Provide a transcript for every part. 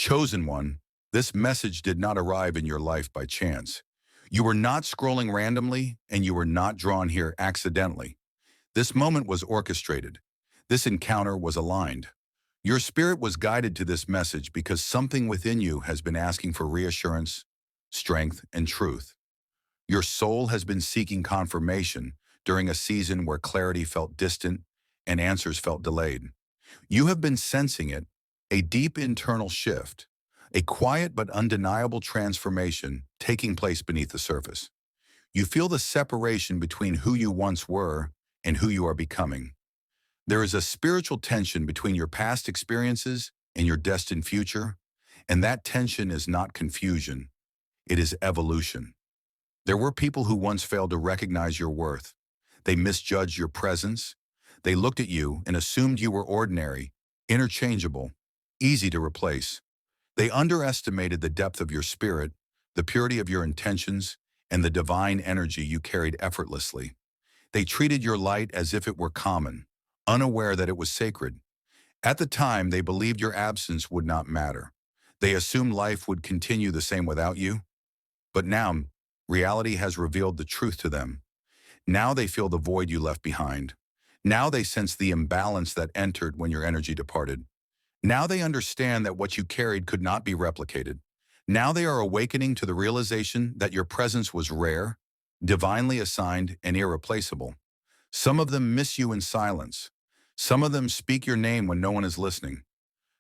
Chosen one, this message did not arrive in your life by chance. You were not scrolling randomly, and you were not drawn here accidentally. This moment was orchestrated. This encounter was aligned. Your spirit was guided to this message because something within you has been asking for reassurance, strength, and truth. Your soul has been seeking confirmation during a season where clarity felt distant and answers felt delayed. You have been sensing it, a deep internal shift, a quiet but undeniable transformation taking place beneath the surface. You feel the separation between who you once were and who you are becoming. There is a spiritual tension between your past experiences and your destined future, and that tension is not confusion, it is evolution. There were people who once failed to recognize your worth. They misjudged your presence. They looked at you and assumed you were ordinary, interchangeable, easy to replace. They underestimated the depth of your spirit, the purity of your intentions, and the divine energy you carried effortlessly. They treated your light as if it were common, unaware that it was sacred. At the time, they believed your absence would not matter. They assumed life would continue the same without you. But now, reality has revealed the truth to them. Now they feel the void you left behind. Now they sense the imbalance that entered when your energy departed. Now they understand that what you carried could not be replicated. Now they are awakening to the realization that your presence was rare, divinely assigned, and irreplaceable. Some of them miss you in silence. Some of them speak your name when no one is listening.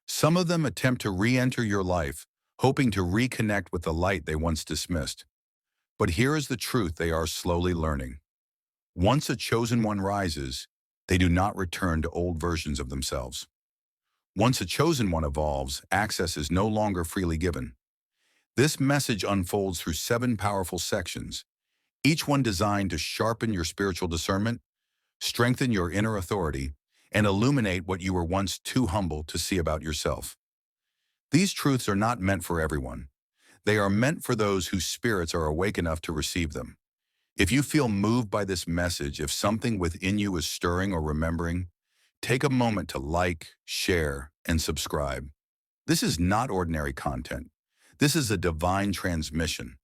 Some of them attempt to re-enter your life, hoping to reconnect with the light they once dismissed. But here is the truth they are slowly learning. Once a chosen one rises, they do not return to old versions of themselves. Once a chosen one evolves, access is no longer freely given. This message unfolds through 7 powerful sections, each one designed to sharpen your spiritual discernment, strengthen your inner authority, and illuminate what you were once too humble to see about yourself. These truths are not meant for everyone. They are meant for those whose spirits are awake enough to receive them. If you feel moved by this message, if something within you is stirring or remembering, take a moment to like, share, and subscribe. This is not ordinary content. This is a divine transmission,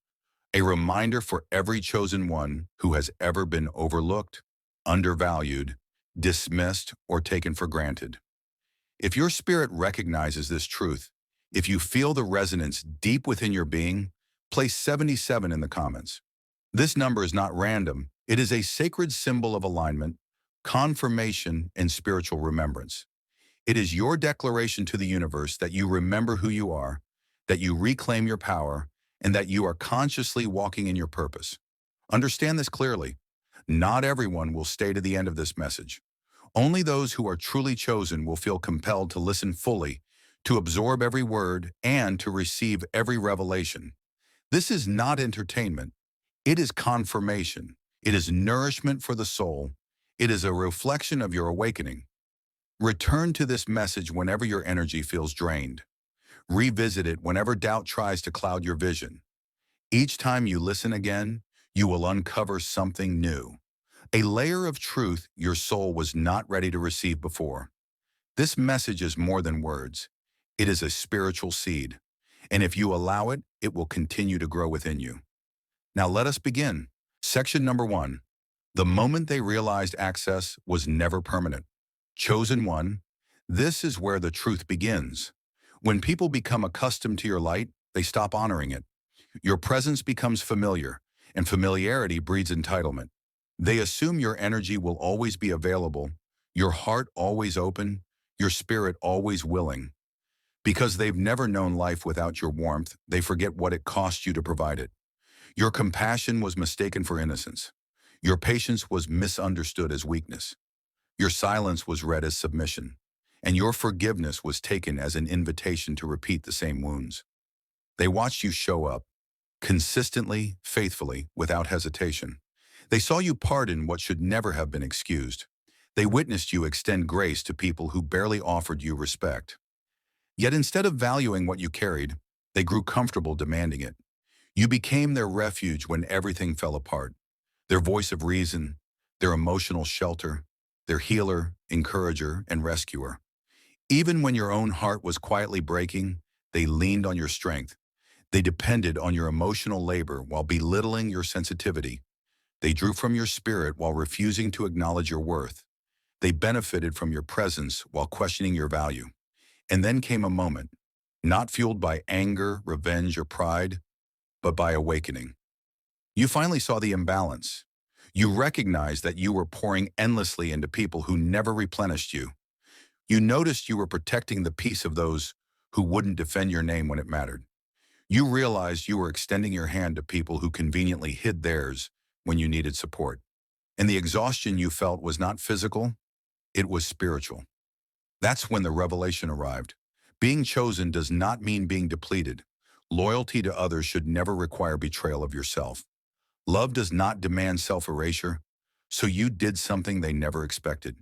a reminder for every chosen one who has ever been overlooked, undervalued, dismissed, or taken for granted. If your spirit recognizes this truth, if you feel the resonance deep within your being, place 77 in the comments. This number is not random. It is a sacred symbol of alignment, confirmation, and spiritual remembrance. It is your declaration to the universe that you remember who you are, that you reclaim your power, and that you are consciously walking in your purpose. Understand this clearly. Not everyone will stay to the end of this message. Only those who are truly chosen will feel compelled to listen fully, to absorb every word, and to receive every revelation. This is not entertainment. It is confirmation. It is nourishment for the soul. It is a reflection of your awakening. Return to this message whenever your energy feels drained. Revisit it whenever doubt tries to cloud your vision. Each time you listen again, you will uncover something new, a layer of truth your soul was not ready to receive before. This message is more than words. It is a spiritual seed, and if you allow it, it will continue to grow within you. Now let us begin. Section number 1. The moment they realized access was never permanent. Chosen one, this is where the truth begins. When people become accustomed to your light, they stop honoring it. Your presence becomes familiar, and familiarity breeds entitlement. They assume your energy will always be available, your heart always open, your spirit always willing. Because they've never known life without your warmth, they forget what it cost you to provide it. Your compassion was mistaken for innocence. Your patience was misunderstood as weakness. Your silence was read as submission. And your forgiveness was taken as an invitation to repeat the same wounds. They watched you show up, consistently, faithfully, without hesitation. They saw you pardon what should never have been excused. They witnessed you extend grace to people who barely offered you respect. Yet instead of valuing what you carried, they grew comfortable demanding it. You became their refuge when everything fell apart. Their voice of reason, their emotional shelter, their healer, encourager, and rescuer. Even when your own heart was quietly breaking, They leaned on your strength. They depended on your emotional labor while belittling your sensitivity. They drew from your spirit while refusing to acknowledge your worth. They benefited from your presence while questioning your value. And then came a moment, not fueled by anger, revenge, or pride, but by awakening. You finally saw the imbalance. You recognized that you were pouring endlessly into people who never replenished you. You noticed you were protecting the peace of those who wouldn't defend your name when it mattered. You realized you were extending your hand to people who conveniently hid theirs when you needed support. And the exhaustion you felt was not physical, it was spiritual. That's when the revelation arrived. Being chosen does not mean being depleted. Loyalty to others should never require betrayal of yourself. Love does not demand self-erasure, so you did something they never expected.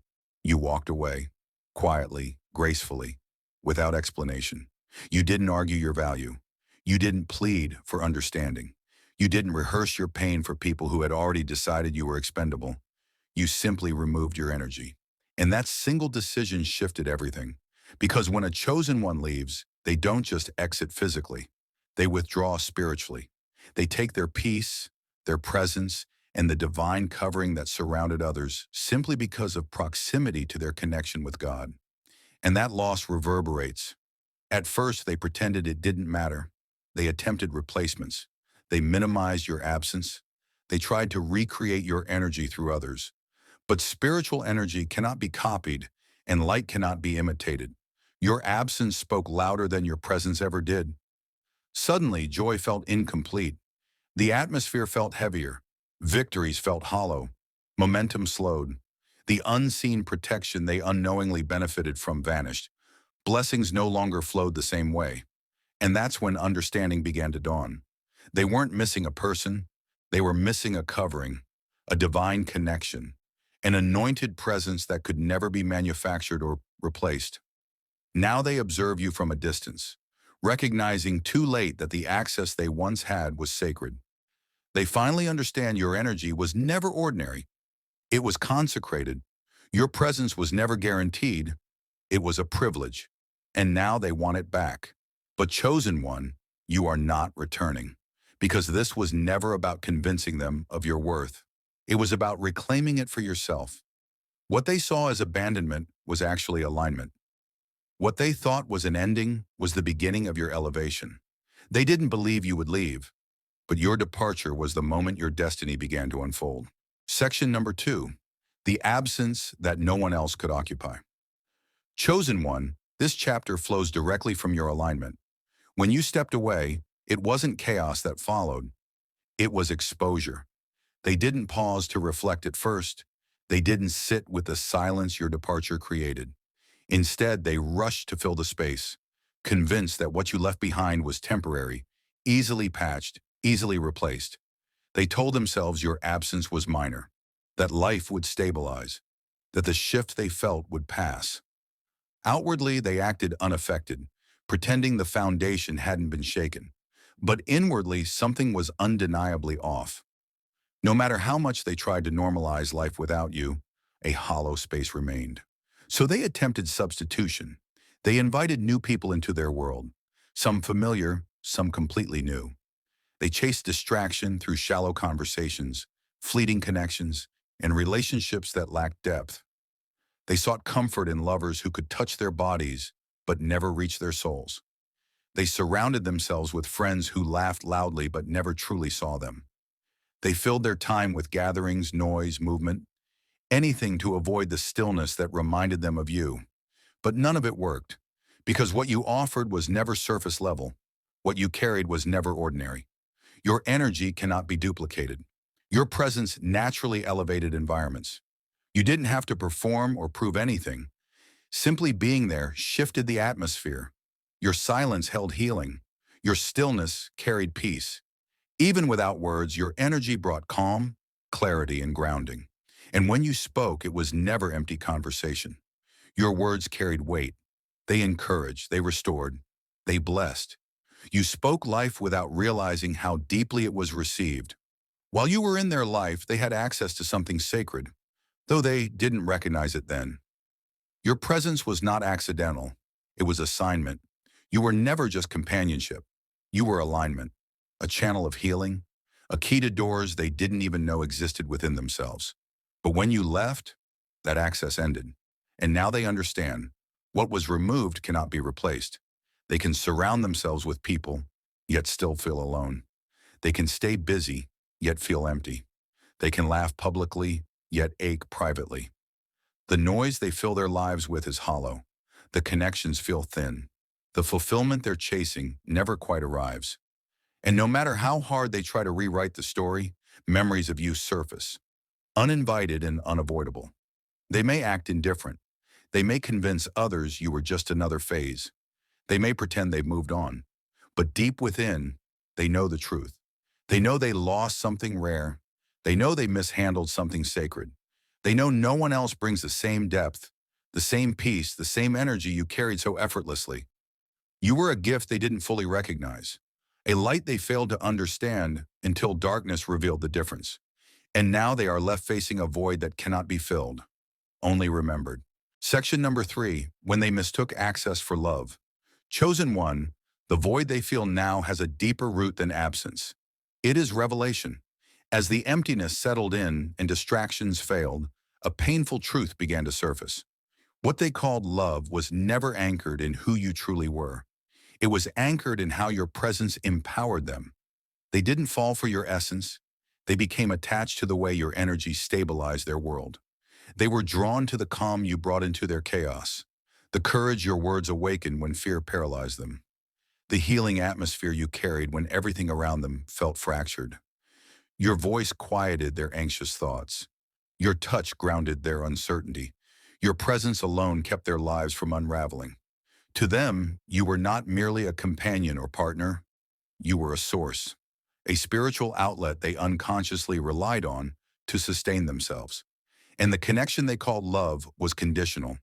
You walked away, quietly, gracefully, without explanation. You didn't argue your value. You didn't plead for understanding. You didn't rehearse your pain for people who had already decided you were expendable. You simply removed your energy. And that single decision shifted everything. Because when a chosen one leaves, they don't just exit physically. They withdraw spiritually. They take their peace, their presence, and the divine covering that surrounded others simply because of proximity to their connection with God. And that loss reverberates. At first, they pretended it didn't matter. They attempted replacements. They minimized your absence. They tried to recreate your energy through others. But spiritual energy cannot be copied, and light cannot be imitated. Your absence spoke louder than your presence ever did. Suddenly, joy felt incomplete. The atmosphere felt heavier. Victories felt hollow. Momentum slowed. The unseen protection they unknowingly benefited from vanished. Blessings no longer flowed the same way. And that's when understanding began to dawn. They weren't missing a person. They were missing a covering, a divine connection, an anointed presence that could never be manufactured or replaced. Now they observe you from a distance, recognizing too late that the access they once had was sacred. They finally understand your energy was never ordinary. It was consecrated. Your presence was never guaranteed. It was a privilege. And now they want it back. But chosen one, you are not returning. Because this was never about convincing them of your worth. It was about reclaiming it for yourself. What they saw as abandonment was actually alignment. What they thought was an ending was the beginning of your elevation. They didn't believe you would leave, but your departure was the moment your destiny began to unfold. Section number 2, the absence that no one else could occupy. Chosen one, this chapter flows directly from your alignment. When you stepped away, it wasn't chaos that followed. It was exposure. They didn't pause to reflect at first. They didn't sit with the silence your departure created. Instead, they rushed to fill the space, convinced that what you left behind was temporary, easily patched, easily replaced. They told themselves your absence was minor, that life would stabilize, that the shift they felt would pass. Outwardly, they acted unaffected, pretending the foundation hadn't been shaken. But inwardly, something was undeniably off. No matter how much they tried to normalize life without you, a hollow space remained. So they attempted substitution. They invited new people into their world, some familiar, some completely new. They chased distraction through shallow conversations, fleeting connections, and relationships that lacked depth. They sought comfort in lovers who could touch their bodies but never reach their souls. They surrounded themselves with friends who laughed loudly but never truly saw them. They filled their time with gatherings, noise, movement, anything to avoid the stillness that reminded them of you. But none of it worked, because what you offered was never surface level. What you carried was never ordinary. Your energy cannot be duplicated. Your presence naturally elevated environments. You didn't have to perform or prove anything. Simply being there shifted the atmosphere. Your silence held healing. Your stillness carried peace. Even without words, your energy brought calm, clarity, and grounding. And when you spoke, it was never empty conversation. Your words carried weight. They encouraged, they restored, they blessed. You spoke life without realizing how deeply it was received. While you were in their life, they had access to something sacred, though they didn't recognize it then. Your presence was not accidental. It was assignment. You were never just companionship. You were alignment, a channel of healing, a key to doors they didn't even know existed within themselves. But when you left, that access ended. And now they understand what was removed cannot be replaced. They can surround themselves with people, yet still feel alone. They can stay busy, yet feel empty. They can laugh publicly, yet ache privately. The noise they fill their lives with is hollow. The connections feel thin. The fulfillment they're chasing never quite arrives. And no matter how hard they try to rewrite the story, memories of you surface, uninvited and unavoidable. They may act indifferent. They may convince others you were just another phase. They may pretend they've moved on. But deep within, they know the truth. They know they lost something rare. They know they mishandled something sacred. They know no one else brings the same depth, the same peace, the same energy you carried so effortlessly. You were a gift they didn't fully recognize, a light they failed to understand until darkness revealed the difference. And now they are left facing a void that cannot be filled, only remembered. Section number 3, when they mistook access for love. Chosen one, the void they feel now has a deeper root than absence. It is revelation. As the emptiness settled in and distractions failed, a painful truth began to surface. What they called love was never anchored in who you truly were. It was anchored in how your presence empowered them. They didn't fall for your essence. They became attached to the way your energy stabilized their world. They were drawn to the calm you brought into their chaos, the courage your words awakened when fear paralyzed them, the healing atmosphere you carried when everything around them felt fractured. Your voice quieted their anxious thoughts. Your touch grounded their uncertainty. Your presence alone kept their lives from unraveling. To them, you were not merely a companion or partner. You were a source, a spiritual outlet they unconsciously relied on to sustain themselves. And the connection they called love was conditional.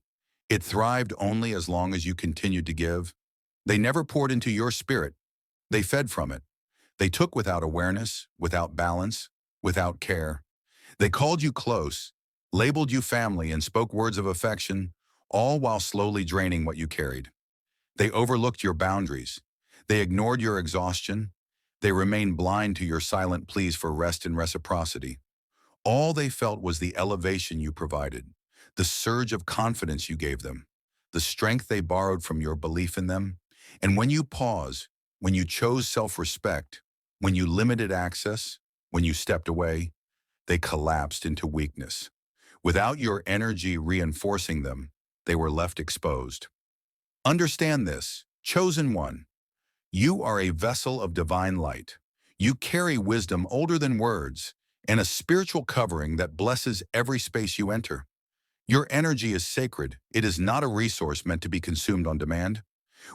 It thrived only as long as you continued to give. They never poured into your spirit. They fed from it. They took without awareness, without balance, without care. They called you close, labeled you family, and spoke words of affection, all while slowly draining what you carried. They overlooked your boundaries. They ignored your exhaustion. They remained blind to your silent pleas for rest and reciprocity. All they felt was the elevation you provided, the surge of confidence you gave them, the strength they borrowed from your belief in them. And when you paused, when you chose self-respect, when you limited access, when you stepped away, they collapsed into weakness. Without your energy reinforcing them, they were left exposed. Understand this, chosen one. You are a vessel of divine light. You carry wisdom older than words and a spiritual covering that blesses every space you enter. Your energy is sacred. It is not a resource meant to be consumed on demand.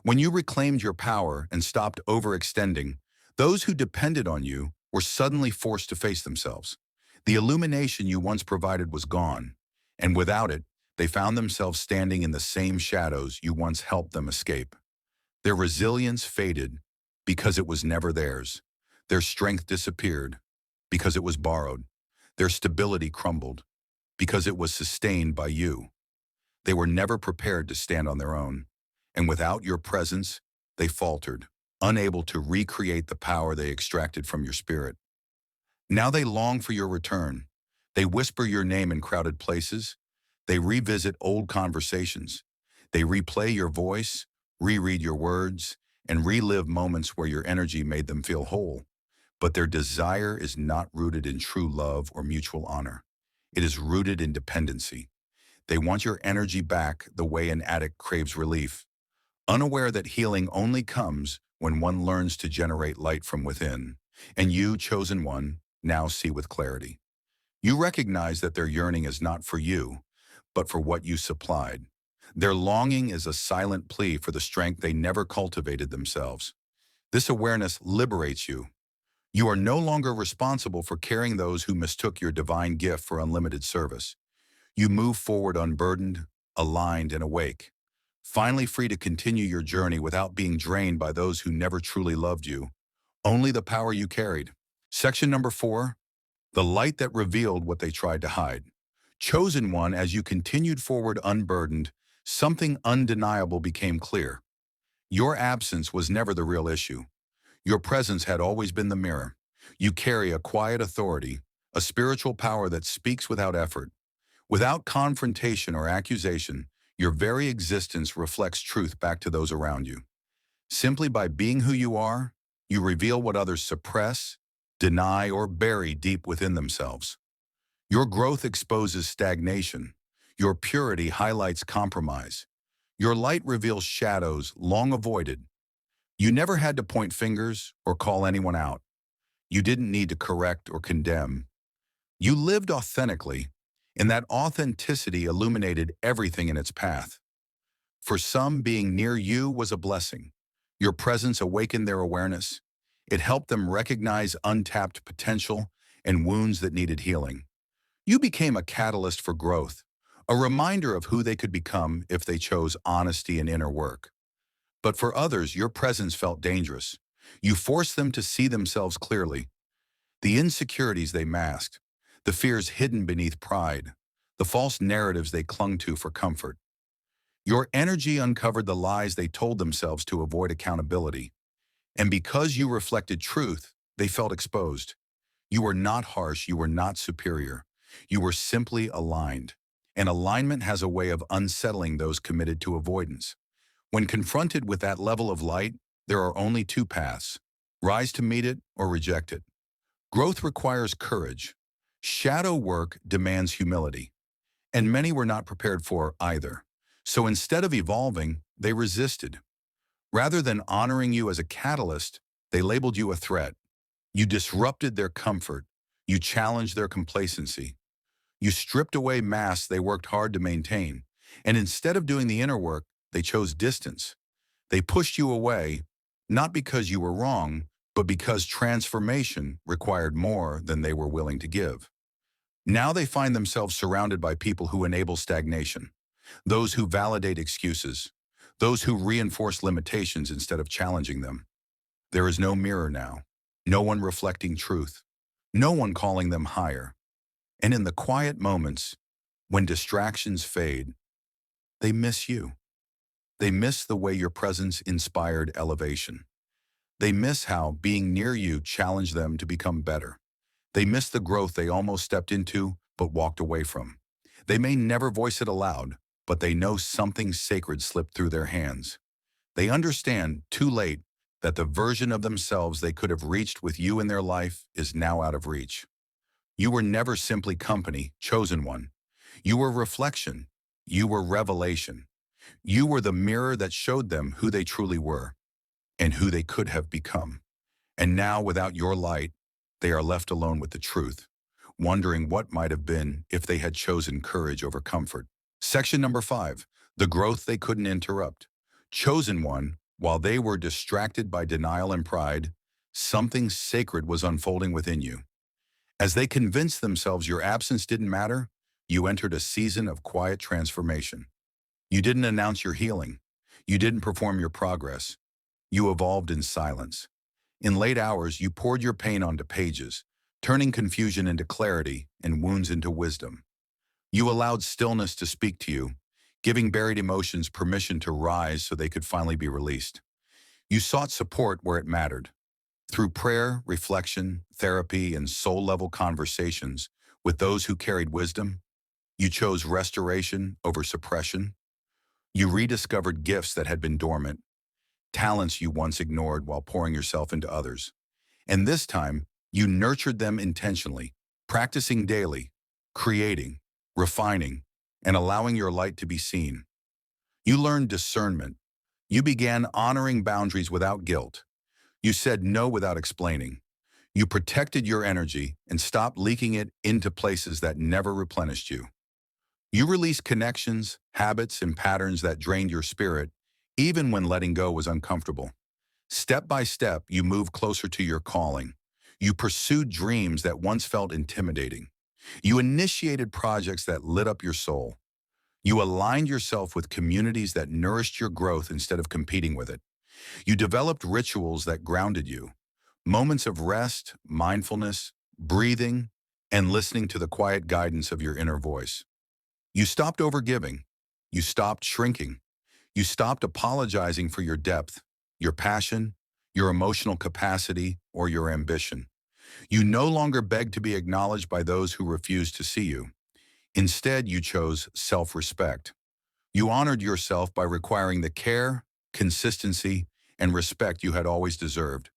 When you reclaimed your power and stopped overextending, those who depended on you were suddenly forced to face themselves. The illumination you once provided was gone, and without it, they found themselves standing in the same shadows you once helped them escape. Their resilience faded because it was never theirs. Their strength disappeared because it was borrowed. Their stability crumbled because it was sustained by you. They were never prepared to stand on their own, and without your presence, they faltered, unable to recreate the power they extracted from your spirit. Now they long for your return. They whisper your name in crowded places. They revisit old conversations. They replay your voice, reread your words, and relive moments where your energy made them feel whole. But their desire is not rooted in true love or mutual honor. It is rooted in dependency. They want your energy back the way an addict craves relief, unaware that healing only comes when one learns to generate light from within. And you, chosen one, now see with clarity. You recognize that their yearning is not for you, but for what you supplied. Their longing is a silent plea for the strength they never cultivated themselves. This awareness liberates you. You are no longer responsible for carrying those who mistook your divine gift for unlimited service. You move forward unburdened, aligned, and awake, finally free to continue your journey without being drained by those who never truly loved you, only the power you carried. Section number 4, the light that revealed what they tried to hide. Chosen one, as you continued forward unburdened, something undeniable became clear. Your absence was never the real issue. Your presence had always been the mirror. You carry a quiet authority, a spiritual power that speaks without effort. Without confrontation or accusation, your very existence reflects truth back to those around you. Simply by being who you are, you reveal what others suppress, deny, or bury deep within themselves. Your growth exposes stagnation. Your purity highlights compromise. Your light reveals shadows long avoided. You never had to point fingers or call anyone out. You didn't need to correct or condemn. You lived authentically, and that authenticity illuminated everything in its path. For some, being near you was a blessing. Your presence awakened their awareness. It helped them recognize untapped potential and wounds that needed healing. You became a catalyst for growth, a reminder of who they could become if they chose honesty and inner work. But for others, your presence felt dangerous. You forced them to see themselves clearly, the insecurities they masked, the fears hidden beneath pride, the false narratives they clung to for comfort. Your energy uncovered the lies they told themselves to avoid accountability. And because you reflected truth, they felt exposed. You were not harsh, you were not superior. You were simply aligned. And alignment has a way of unsettling those committed to avoidance. When confronted with that level of light, there are only two paths: rise to meet it or reject it. Growth requires courage. Shadow work demands humility. And many were not prepared for either. So instead of evolving, they resisted. Rather than honoring you as a catalyst, they labeled you a threat. You disrupted their comfort. You challenged their complacency. You stripped away masks they worked hard to maintain. And instead of doing the inner work, they chose distance. They pushed you away, not because you were wrong, but because transformation required more than they were willing to give. Now they find themselves surrounded by people who enable stagnation, those who validate excuses, those who reinforce limitations instead of challenging them. There is no mirror now, no one reflecting truth, no one calling them higher. And in the quiet moments, when distractions fade, they miss you. They miss the way your presence inspired elevation. They miss how being near you challenged them to become better. They miss the growth they almost stepped into but walked away from. They may never voice it aloud, but they know something sacred slipped through their hands. They understand, too late, that the version of themselves they could have reached with you in their life is now out of reach. You were never simply company, chosen one. You were reflection. You were revelation. You were the mirror that showed them who they truly were and who they could have become. And now, without your light, they are left alone with the truth, wondering what might have been if they had chosen courage over comfort. Section number 5, the growth they couldn't interrupt. Chosen one, while they were distracted by denial and pride, something sacred was unfolding within you. As they convinced themselves your absence didn't matter, you entered a season of quiet transformation. You didn't announce your healing. You didn't perform your progress. You evolved in silence. In late hours, you poured your pain onto pages, turning confusion into clarity and wounds into wisdom. You allowed stillness to speak to you, giving buried emotions permission to rise so they could finally be released. You sought support where it mattered. Through prayer, reflection, therapy, and soul-level conversations with those who carried wisdom, you chose restoration over suppression. You rediscovered gifts that had been dormant, talents you once ignored while pouring yourself into others. And this time, you nurtured them intentionally, practicing daily, creating, refining, and allowing your light to be seen. You learned discernment. You began honoring boundaries without guilt. You said no without explaining. You protected your energy and stopped leaking it into places that never replenished you. You released connections, habits, and patterns that drained your spirit, even when letting go was uncomfortable. Step by step, you moved closer to your calling. You pursued dreams that once felt intimidating. You initiated projects that lit up your soul. You aligned yourself with communities that nourished your growth instead of competing with it. You developed rituals that grounded you. Moments of rest, mindfulness, breathing, and listening to the quiet guidance of your inner voice. You stopped overgiving. You stopped shrinking. You stopped apologizing for your depth, your passion, your emotional capacity, or your ambition. You no longer begged to be acknowledged by those who refused to see you. Instead, you chose self-respect. You honored yourself by requiring the care, consistency, and respect you had always deserved.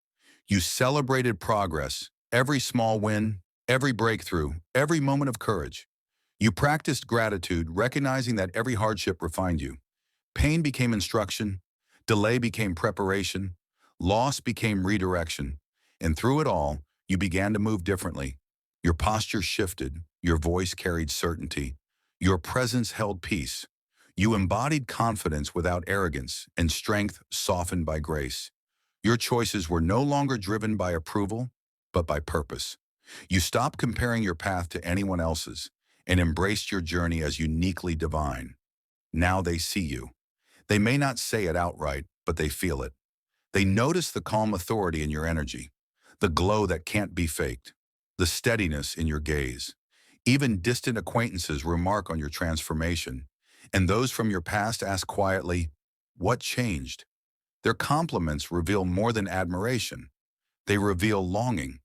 You celebrated progress, every small win, every breakthrough, every moment of courage. You practiced gratitude, recognizing that every hardship refined you. Pain became instruction, delay became preparation, loss became redirection, and through it all, you began to move differently. Your posture shifted, your voice carried certainty, your presence held peace. You embodied confidence without arrogance and strength softened by grace. Your choices were no longer driven by approval, but by purpose. You stopped comparing your path to anyone else's and embraced your journey as uniquely divine. Now they see you. They may not say it outright, but they feel it. They notice the calm authority in your energy, the glow that can't be faked, the steadiness in your gaze. Even distant acquaintances remark on your transformation, and those from your past ask quietly, "What changed?" Their compliments reveal more than admiration. They reveal longing.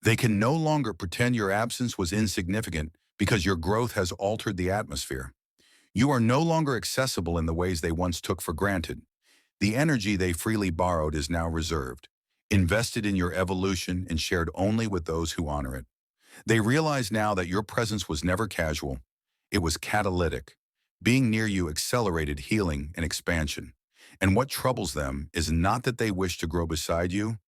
They can no longer pretend your absence was insignificant because your growth has altered the atmosphere. You are no longer accessible in the ways they once took for granted. The energy they freely borrowed is now reserved, invested in your evolution and shared only with those who honor it. They realize now that your presence was never casual. It was catalytic. Being near you accelerated healing and expansion. And what troubles them is not that they wish to grow beside you,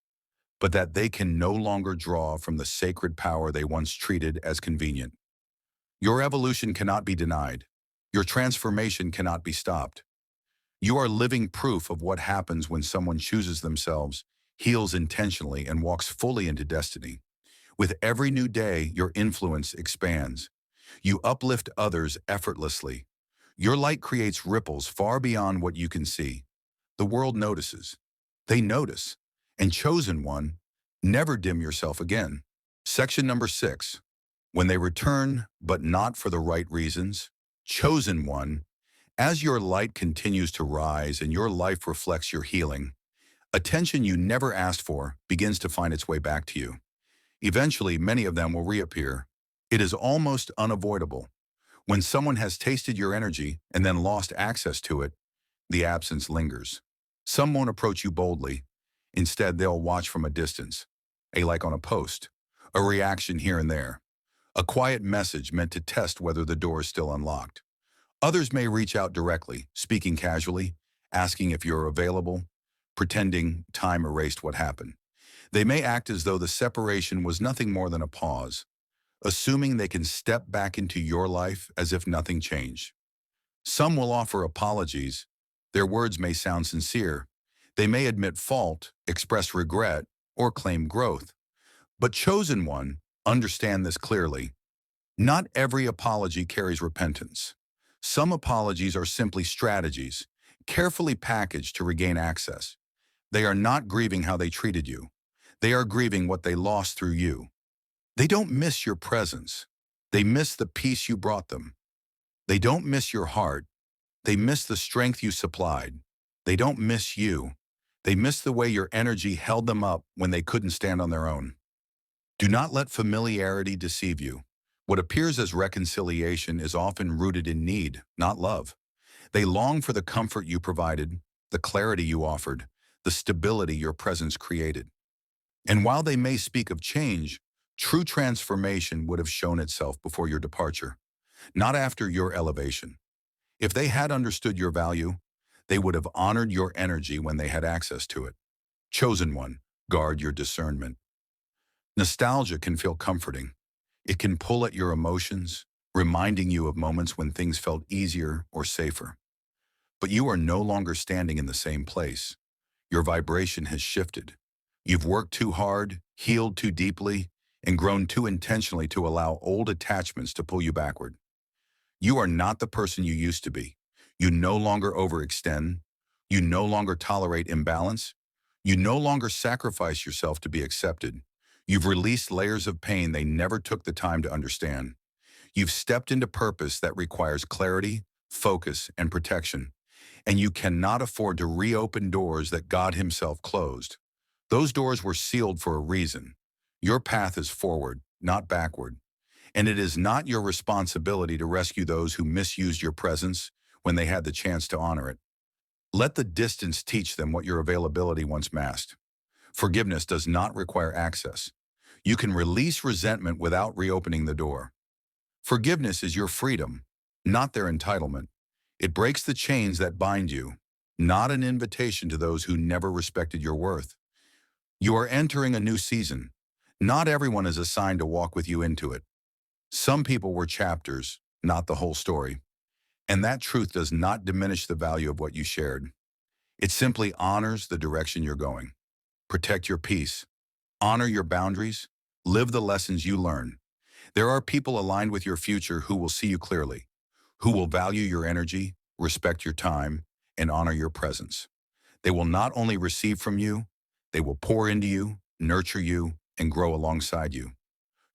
but that they can no longer draw from the sacred power they once treated as convenient. Your evolution cannot be denied. Your transformation cannot be stopped. You are living proof of what happens when someone chooses themselves, heals intentionally, and walks fully into destiny. With every new day, your influence expands. You uplift others effortlessly. Your light creates ripples far beyond what you can see. The world notices. They notice. And chosen one, never dim yourself again. Section number 6. When they return, but not for the right reasons. Chosen one, as your light continues to rise and your life reflects your healing, attention you never asked for begins to find its way back to you. Eventually, many of them will reappear. It is almost unavoidable. When someone has tasted your energy and then lost access to it, the absence lingers. Some won't approach you boldly. Instead, they'll watch from a distance. A like on a post, a reaction here and there, a quiet message meant to test whether the door is still unlocked. Others may reach out directly, speaking casually, asking if you're available, pretending time erased what happened. They may act as though the separation was nothing more than a pause, assuming they can step back into your life as if nothing changed. Some will offer apologies. Their words may sound sincere. They may admit fault, express regret, or claim growth. But chosen one, understand this clearly. Not every apology carries repentance. Some apologies are simply strategies, carefully packaged to regain access. They are not grieving how they treated you. They are grieving what they lost through you. They don't miss your presence. They miss the peace you brought them. They don't miss your heart. They miss the strength you supplied. They don't miss you. They miss the way your energy held them up when they couldn't stand on their own. Do not let familiarity deceive you. What appears as reconciliation is often rooted in need, not love. They long for the comfort you provided, the clarity you offered, the stability your presence created. And while they may speak of change, true transformation would have shown itself before your departure, not after your elevation. If they had understood your value, they would have honored your energy when they had access to it. Chosen one, guard your discernment. Nostalgia can feel comforting. It can pull at your emotions, reminding you of moments when things felt easier or safer. But you are no longer standing in the same place. Your vibration has shifted. You've worked too hard, healed too deeply, and grown too intentionally to allow old attachments to pull you backward. You are not the person you used to be. You no longer overextend. You no longer tolerate imbalance. You no longer sacrifice yourself to be accepted. You've released layers of pain they never took the time to understand. You've stepped into purpose that requires clarity, focus, and protection. And you cannot afford to reopen doors that God himself closed. Those doors were sealed for a reason. Your path is forward, not backward. And it is not your responsibility to rescue those who misused your presence when they had the chance to honor it. Let the distance teach them what your availability once masked. Forgiveness does not require access. You can release resentment without reopening the door. Forgiveness is your freedom, not their entitlement. It breaks the chains that bind you, not an invitation to those who never respected your worth. You are entering a new season. Not everyone is assigned to walk with you into it. Some people were chapters, not the whole story. And that truth does not diminish the value of what you shared. It simply honors the direction you're going. Protect your peace. Honor your boundaries. Live the lessons you learn. There are people aligned with your future who will see you clearly, who will value your energy, respect your time, and honor your presence. They will not only receive from you, they will pour into you, nurture you, and grow alongside you.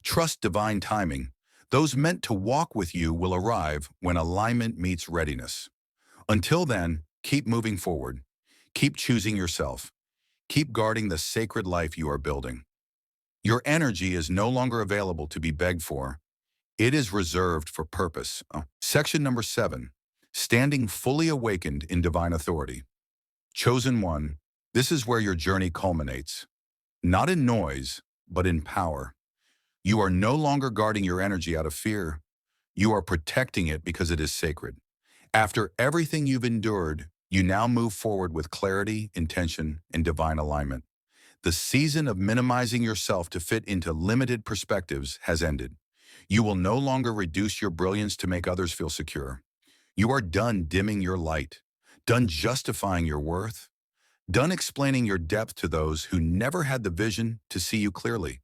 Trust divine timing. Those meant to walk with you will arrive when alignment meets readiness. Until then, keep moving forward. Keep choosing yourself. Keep guarding the sacred life you are building. Your energy is no longer available to be begged for. It is reserved for purpose. Section number 7, standing fully awakened in divine authority. Chosen one, this is where your journey culminates. Not in noise, but in power. You are no longer guarding your energy out of fear. You are protecting it because it is sacred. After everything you've endured, you now move forward with clarity, intention, and divine alignment. The season of minimizing yourself to fit into limited perspectives has ended. You will no longer reduce your brilliance to make others feel secure. You are done dimming your light, done justifying your worth, done explaining your depth to those who never had the vision to see you clearly.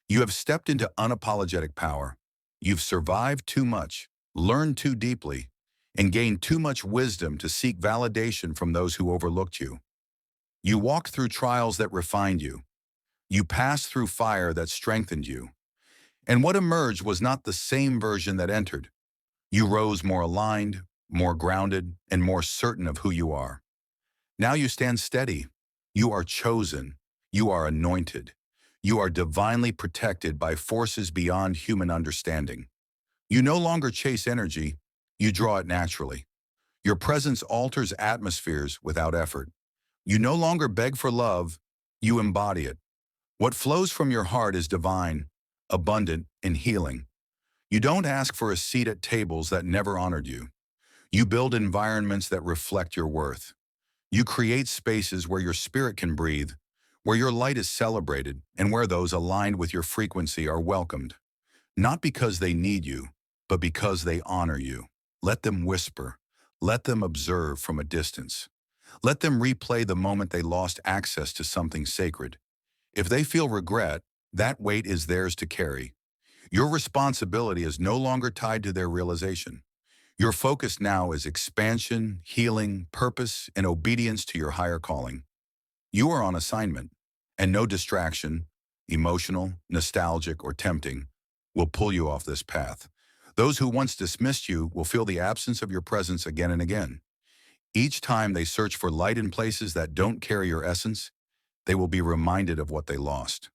You have stepped into unapologetic power. You've survived too much, learned too deeply, and gained too much wisdom to seek validation from those who overlooked you. You walked through trials that refined you. You passed through fire that strengthened you. And what emerged was not the same version that entered. You rose more aligned, more grounded, and more certain of who you are. Now you stand steady. You are chosen. You are anointed. You are divinely protected by forces beyond human understanding. You no longer chase energy. You draw it naturally. Your presence alters atmospheres without effort. You no longer beg for love. You embody it. What flows from your heart is divine, abundant, and healing. You don't ask for a seat at tables that never honored you. You build environments that reflect your worth. You create spaces where your spirit can breathe, where your light is celebrated, and where those aligned with your frequency are welcomed. Not because they need you, but because they honor you. Let them whisper. Let them observe from a distance. Let them replay the moment they lost access to something sacred. If they feel regret, that weight is theirs to carry. Your responsibility is no longer tied to their realization. Your focus now is expansion, healing, purpose, and obedience to your higher calling. You are on assignment, and no distraction, emotional, nostalgic, or tempting, will pull you off this path. Those who once dismissed you will feel the absence of your presence again and again. Each time they search for light in places that don't carry your essence, they will be reminded of what they lost.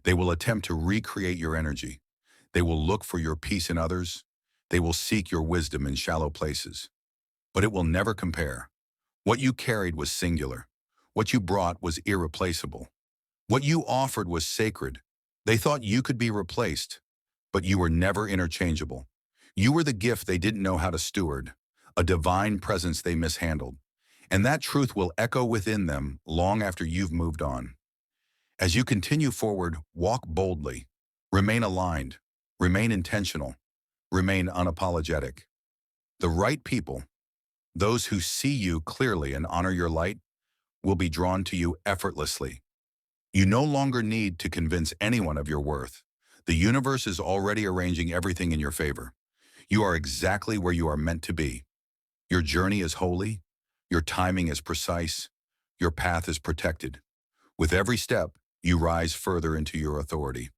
They will attempt to recreate your energy. They will look for your peace in others. They will seek your wisdom in shallow places. But it will never compare. What you carried was singular. What you brought was irreplaceable. What you offered was sacred. They thought you could be replaced, but you were never interchangeable. You were the gift they didn't know how to steward, a divine presence they mishandled. And that truth will echo within them long after you've moved on. As you continue forward, walk boldly. Remain aligned. Remain intentional. Remain unapologetic. The right people, those who see you clearly and honor your light, will be drawn to you effortlessly. You no longer need to convince anyone of your worth. The universe is already arranging everything in your favor. You are exactly where you are meant to be. Your journey is holy. Your timing is precise. Your path is protected. With every step, you rise further into your authority.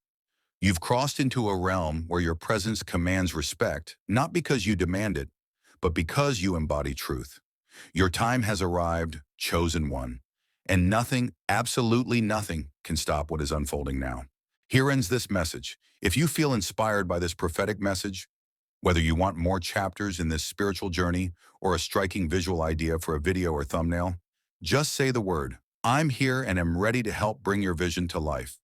You've crossed into a realm where your presence commands respect, not because you demand it, but because you embody truth. Your time has arrived, chosen one. And nothing, absolutely nothing, can stop what is unfolding now. Here ends this message. If you feel inspired by this prophetic message, whether you want more chapters in this spiritual journey or a striking visual idea for a video or thumbnail, just say the word, "I'm here and am ready to help bring your vision to life."